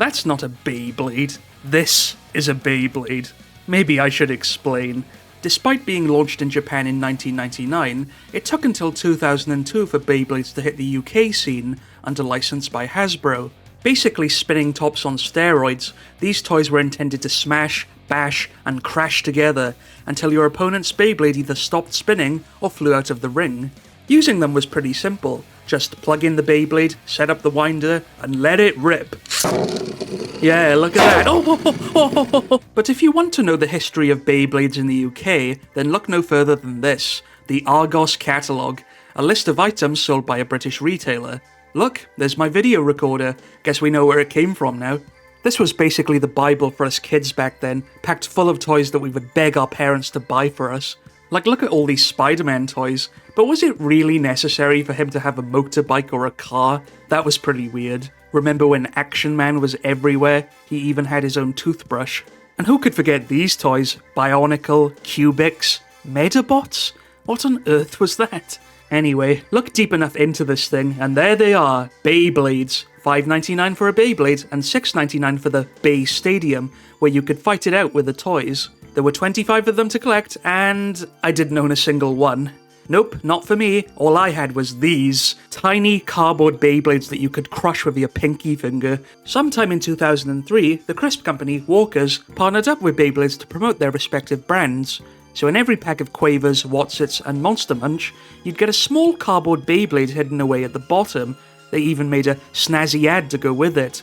That's not a Beyblade. This is a Beyblade. Maybe I should explain. Despite being launched in Japan in 1999, it took until 2002 for Beyblades to hit the UK scene under license by Hasbro. Basically spinning tops on steroids, these toys were intended to smash, bash, and crash together until your opponent's Beyblade either stopped spinning or flew out of the ring. Using them was pretty simple. Just plug in the Beyblade, set up the winder, and let it rip. Yeah, look at that. But if you want to know the history of Beyblades in the UK, then look no further than this, the Argos catalogue, a list of items sold by a British retailer. Look, there's my video recorder. Guess we know where it came from now. This was basically the Bible for us kids back then, packed full of toys that we would beg our parents to buy for us. Like, look at all these Spider-Man toys, but was it really necessary for him to have a motorbike or a car? That was pretty weird. Remember when Action Man was everywhere? He even had his own toothbrush. And who could forget these toys? Bionicle, Cubics, Medabots? What on earth was that? Anyway, look deep enough into this thing, and there they are, Beyblades. $5.99 for a Beyblade, and $6.99 for the Bay Stadium, where you could fight it out with the toys. There were 25 of them to collect, and I didn't own a single one. Nope, not for me. All I had was these tiny cardboard Beyblades that you could crush with your pinky finger. Sometime in 2003, the crisp company, Walker's, partnered up with Beyblades to promote their respective brands. So in every pack of Quavers, Wotsits, and Monster Munch, you'd get a small cardboard Beyblade hidden away at the bottom. They even made a snazzy ad to go with it.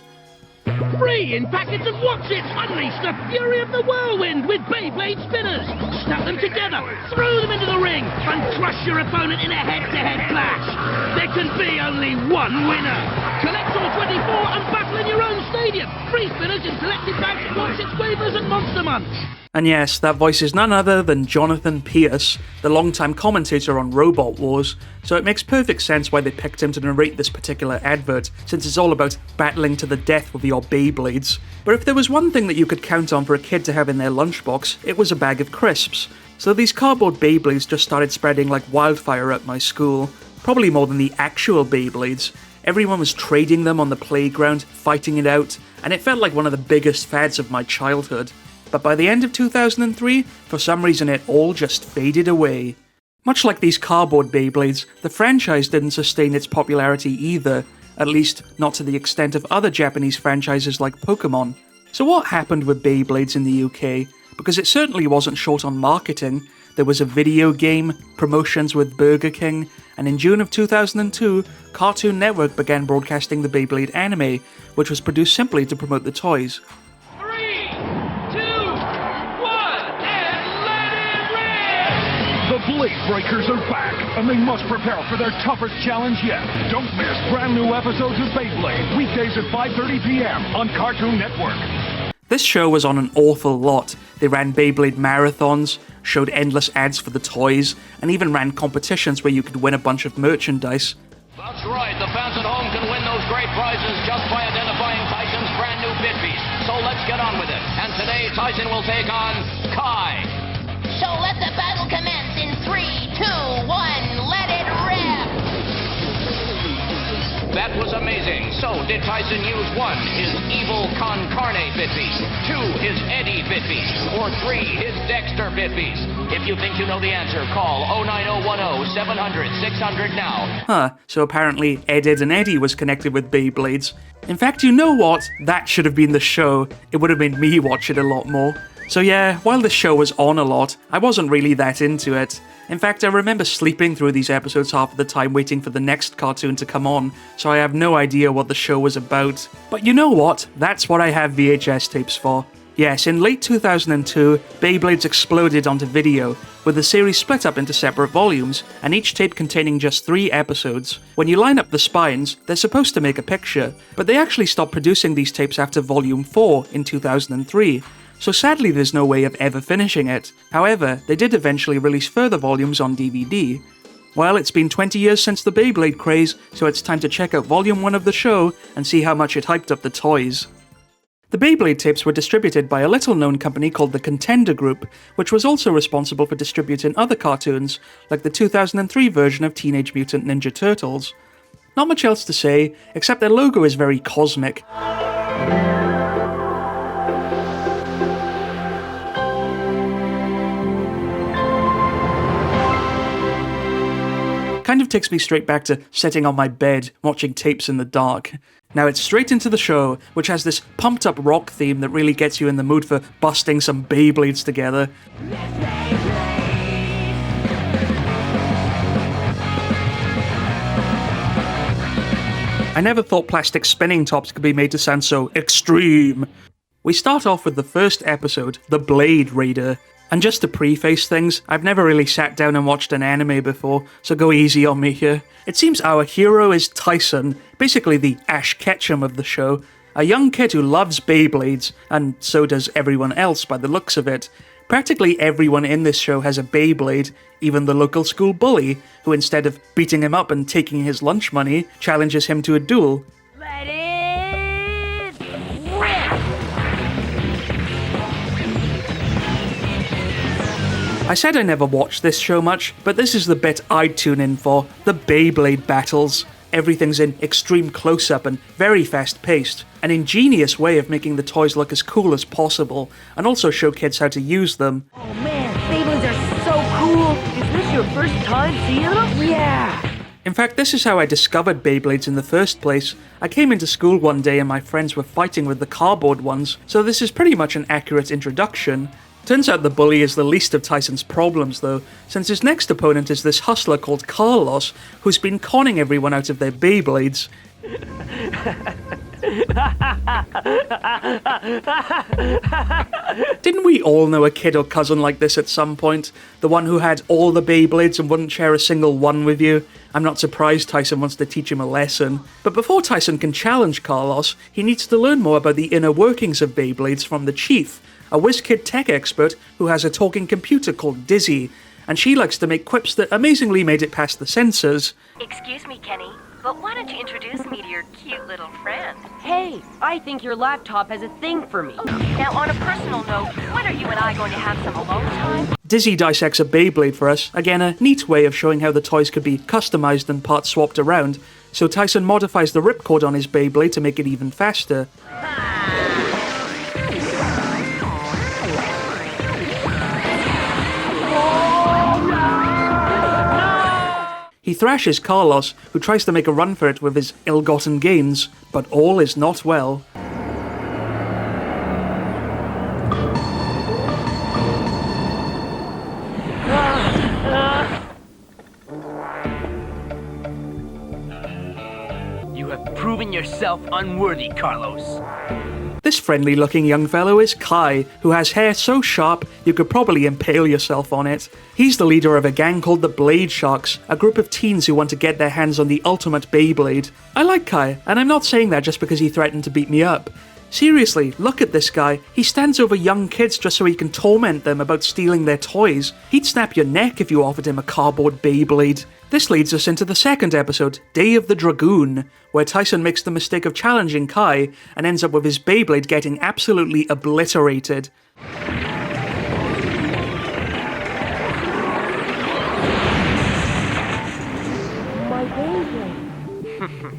Free in packets of Wotsits! Unleash the fury of the whirlwind with Beyblade spinners! Snap them together, throw them into the ring, and crush your opponent in a head-to-head clash! There can be only one winner! Collect all 24 and battle in your own stadium! Free spinners in selected bags of Wotsits, Quavers, and Monster Munch! And yes, that voice is none other than Jonathan Pierce, the longtime commentator on Robot Wars, so it makes perfect sense why they picked him to narrate this particular advert, since it's all about battling to the death with your Beyblades. But if there was one thing that you could count on for a kid to have in their lunchbox, it was a bag of crisps. So these cardboard Beyblades just started spreading like wildfire at my school. Probably more than the actual Beyblades. Everyone was trading them on the playground, fighting it out, and it felt like one of the biggest fads of my childhood. But by the end of 2003, for some reason it all just faded away. Much like these cardboard Beyblades, the franchise didn't sustain its popularity either, at least not to the extent of other Japanese franchises like Pokemon. So what happened with Beyblades in the UK? Because it certainly wasn't short on marketing. There was a video game, promotions with Burger King, and in June of 2002, Cartoon Network began broadcasting the Beyblade anime, which was produced simply to promote the toys. The Blade Breakers are back, and they must prepare for their toughest challenge yet. Don't miss brand new episodes of Beyblade, weekdays at 5:30 p.m. on Cartoon Network. This show was on an awful lot. They ran Beyblade marathons, showed endless ads for the toys, and even ran competitions where you could win a bunch of merchandise. That's right, the fans at home can win those great prizes just by identifying Tyson's brand new bit piece. So let's get on with it. And today, Tyson will take on Kai. So let the battle commence in 3, 2, 1, let it rip! That was amazing. So, did Tyson use 1, his evil Con Carne bit piece, 2, his Eddie bit piece, or 3, his Dexter bit piece? If you think you know the answer, call 09010-700-600 now. Huh, so apparently Ed, Ed and Eddie was connected with Beyblades. In fact, you know what? That should have been the show. It would have made me watch it a lot more. So yeah, while the show was on a lot, I wasn't really that into it. In fact, I remember sleeping through these episodes half of the time waiting for the next cartoon to come on, so I have no idea what the show was about. But you know what? That's what I have VHS tapes for. Yes, in late 2002, Beyblades exploded onto video, with the series split up into separate volumes, and each tape containing just 3 episodes. When you line up the spines, they're supposed to make a picture, but they actually stopped producing these tapes after Volume 4 in 2003. So sadly there's no way of ever finishing it. However, they did eventually release further volumes on DVD. Well, it's been 20 years since the Beyblade craze, so it's time to check out Volume 1 of the show and see how much it hyped up the toys. The Beyblade tapes were distributed by a little-known company called the Contender Group, which was also responsible for distributing other cartoons, like the 2003 version of Teenage Mutant Ninja Turtles. Not much else to say, except their logo is very cosmic. Kind of takes me straight back to sitting on my bed, watching tapes in the dark. Now it's straight into the show, which has this pumped-up rock theme that really gets you in the mood for busting some Beyblades together. I never thought plastic spinning tops could be made to sound so extreme. We start off with the first episode, The Blade Raider. And just to preface things, I've never really sat down and watched an anime before, so go easy on me here. It seems our hero is Tyson, basically the Ash Ketchum of the show, a young kid who loves Beyblades, and so does everyone else by the looks of it. Practically everyone in this show has a Beyblade, even the local school bully, who instead of beating him up and taking his lunch money, challenges him to a duel. Let it rip! I said I never watched this show much, but this is the bit I'd tune in for, the Beyblade battles. Everything's in extreme close-up and very fast-paced, an ingenious way of making the toys look as cool as possible, and also show kids how to use them. Oh man, Beyblades are so cool! Is this your first time seeing them? Yeah! In fact, this is how I discovered Beyblades in the first place. I came into school one day and my friends were fighting with the cardboard ones, so this is pretty much an accurate introduction. Turns out the bully is the least of Tyson's problems though, since his next opponent is this hustler called Carlos, who's been conning everyone out of their Beyblades. Didn't we all know a kid or cousin like this at some point? The one who had all the Beyblades and wouldn't share a single one with you? I'm not surprised Tyson wants to teach him a lesson. But before Tyson can challenge Carlos, he needs to learn more about the inner workings of Beyblades from the Chief, a whiz-kid tech expert who has a talking computer called Dizzy, and she likes to make quips that amazingly made it past the censors. Excuse me, Kenny, but why don't you introduce me to your cute little friend? Hey, I think your laptop has a thing for me. Now, on a personal note, when are you and I going to have some alone time? Dizzy dissects a Beyblade for us, again a neat way of showing how the toys could be customized and parts swapped around, so Tyson modifies the ripcord on his Beyblade to make it even faster. He thrashes Carlos, who tries to make a run for it with his ill-gotten gains, but all is not well. You have proven yourself unworthy, Carlos. This friendly-looking young fellow is Kai, who has hair so sharp you could probably impale yourself on it. He's the leader of a gang called the Blade Sharks, a group of teens who want to get their hands on the ultimate Beyblade. I like Kai, and I'm not saying that just because he threatened to beat me up. Seriously, look at this guy. He stands over young kids just so he can torment them about stealing their toys. He'd snap your neck if you offered him a cardboard Beyblade. This leads us into the second episode, Day of the Dragoon, where Tyson makes the mistake of challenging Kai and ends up with his Beyblade getting absolutely obliterated. My Beyblade.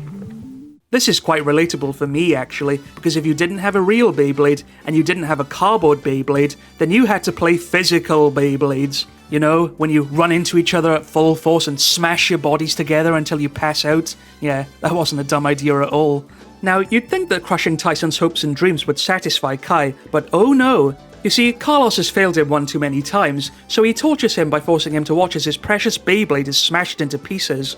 This is quite relatable for me, actually, because if you didn't have a real Beyblade and you didn't have a cardboard Beyblade, then you had to play physical Beyblades. You know, when you run into each other at full force and smash your bodies together until you pass out? Yeah, that wasn't a dumb idea at all. Now, you'd think that crushing Tyson's hopes and dreams would satisfy Kai, but oh no! You see, Carlos has failed him one too many times, so he tortures him by forcing him to watch as his precious Beyblade is smashed into pieces.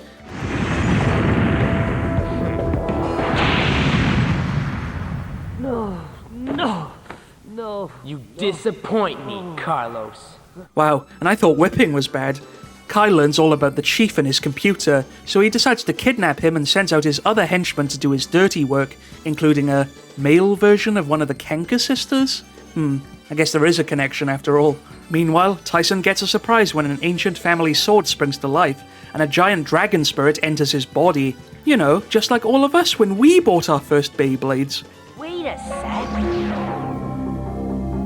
No. You disappoint me, Carlos. Wow, and I thought whipping was bad. Kai learns all about the Chief and his computer, so he decides to kidnap him and sends out his other henchmen to do his dirty work, including a male version of one of the Kenka sisters? I guess there is a connection after all. Meanwhile, Tyson gets a surprise when an ancient family sword springs to life, and a giant dragon spirit enters his body. You know, just like all of us when we bought our first Beyblades. Wait a sec.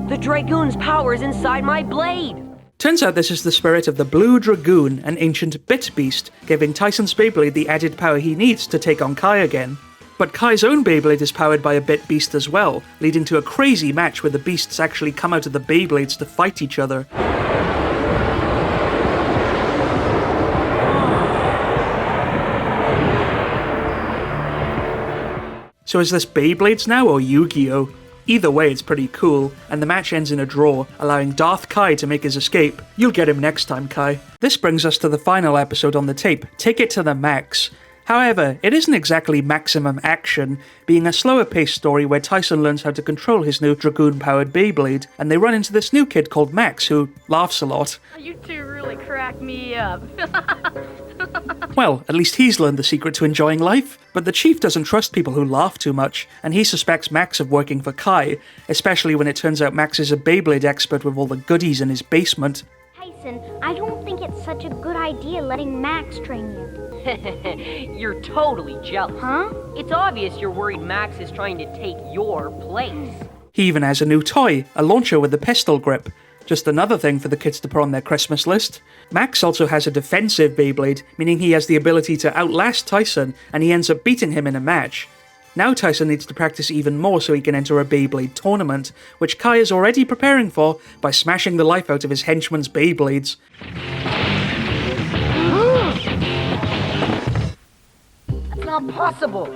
The Dragoon's power is inside my blade. Turns out this is the spirit of the Blue Dragoon, an ancient bit beast, giving Tyson's Beyblade the added power he needs to take on Kai again. But Kai's own Beyblade is powered by a bit beast as well, leading to a crazy match where the beasts actually come out of the Beyblades to fight each other. So is this Beyblades now or Yu-Gi-Oh? Either way, it's pretty cool, and the match ends in a draw, allowing Darth Kai to make his escape. You'll get him next time, Kai. This brings us to the final episode on the tape, Take It to the Max. However, it isn't exactly maximum action, being a slower-paced story where Tyson learns how to control his new Dragoon-powered Beyblade, and they run into this new kid called Max, who laughs a lot. You two really crack me up. Well, at least he's learned the secret to enjoying life. But the Chief doesn't trust people who laugh too much, and he suspects Max of working for Kai, especially when it turns out Max is a Beyblade expert with all the goodies in his basement. Tyson, I don't think it's such a good idea letting Max train you. You're totally jealous. Huh? It's obvious you're worried Max is trying to take your place. He even has a new toy, a launcher with a pistol grip. Just another thing for the kids to put on their Christmas list. Max also has a defensive Beyblade, meaning he has the ability to outlast Tyson, and he ends up beating him in a match. Now Tyson needs to practice even more so he can enter a Beyblade tournament, which Kai is already preparing for by smashing the life out of his henchman's Beyblades. That's not possible.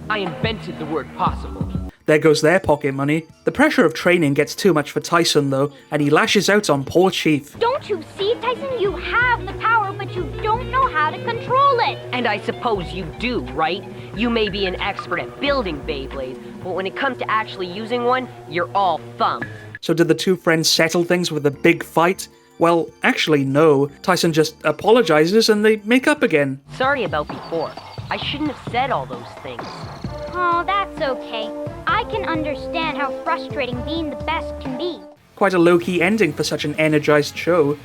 I invented the word possible. There goes their pocket money. The pressure of training gets too much for Tyson though, and he lashes out on poor Chief. Don't you see, Tyson? You have the power, but you don't know how to control it. And I suppose you do, right? You may be an expert at building Beyblades, but when it comes to actually using one, you're all thumb. So did the two friends settle things with a big fight? Well, actually no. Tyson just apologizes and they make up again. Sorry about before. I shouldn't have said all those things. Oh, that's okay. I can understand how frustrating being the best can be. Quite a low-key ending for such an energized show.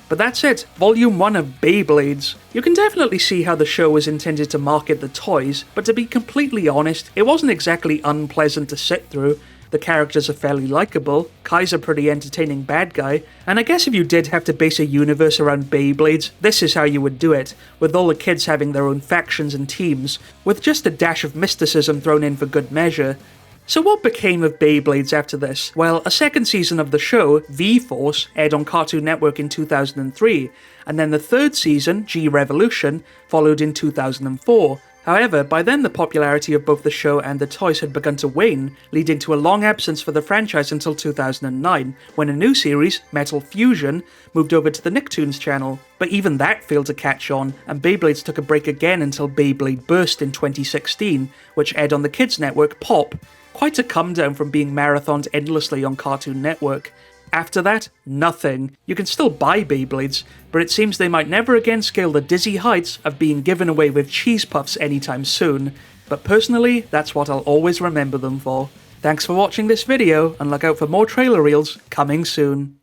But that's it, Volume 1 of Beyblades. You can definitely see how the show was intended to market the toys, but to be completely honest, it wasn't exactly unpleasant to sit through. The characters are fairly likeable, Kai's a pretty entertaining bad guy, and I guess if you did have to base a universe around Beyblades, this is how you would do it, with all the kids having their own factions and teams, with just a dash of mysticism thrown in for good measure. So what became of Beyblades after this? Well, a second season of the show, V-Force, aired on Cartoon Network in 2003, and then the third season, G-Revolution, followed in 2004. However, by then the popularity of both the show and the toys had begun to wane, leading to a long absence for the franchise until 2009, when a new series, Metal Fusion, moved over to the Nicktoons channel. But even that failed to catch on, and Beyblades took a break again until Beyblade Burst in 2016, which aired on the kids' network Pop. Quite a come down from being marathoned endlessly on Cartoon Network. After that, nothing. You can still buy Beyblades, but it seems they might never again scale the dizzy heights of being given away with cheese puffs anytime soon. But personally, that's what I'll always remember them for. Thanks for watching this video, and look out for more trailer reels coming soon.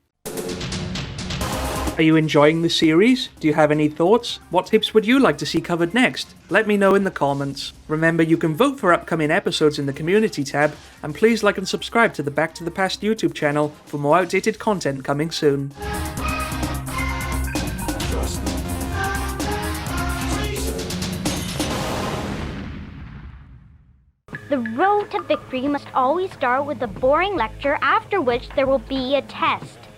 Are you enjoying the series? Do you have any thoughts? What tips would you like to see covered next? Let me know in the comments. Remember, you can vote for upcoming episodes in the community tab, and please like and subscribe to the Back to the Past YouTube channel for more outdated content coming soon. The road to victory must always start with a boring lecture, after which there will be a test.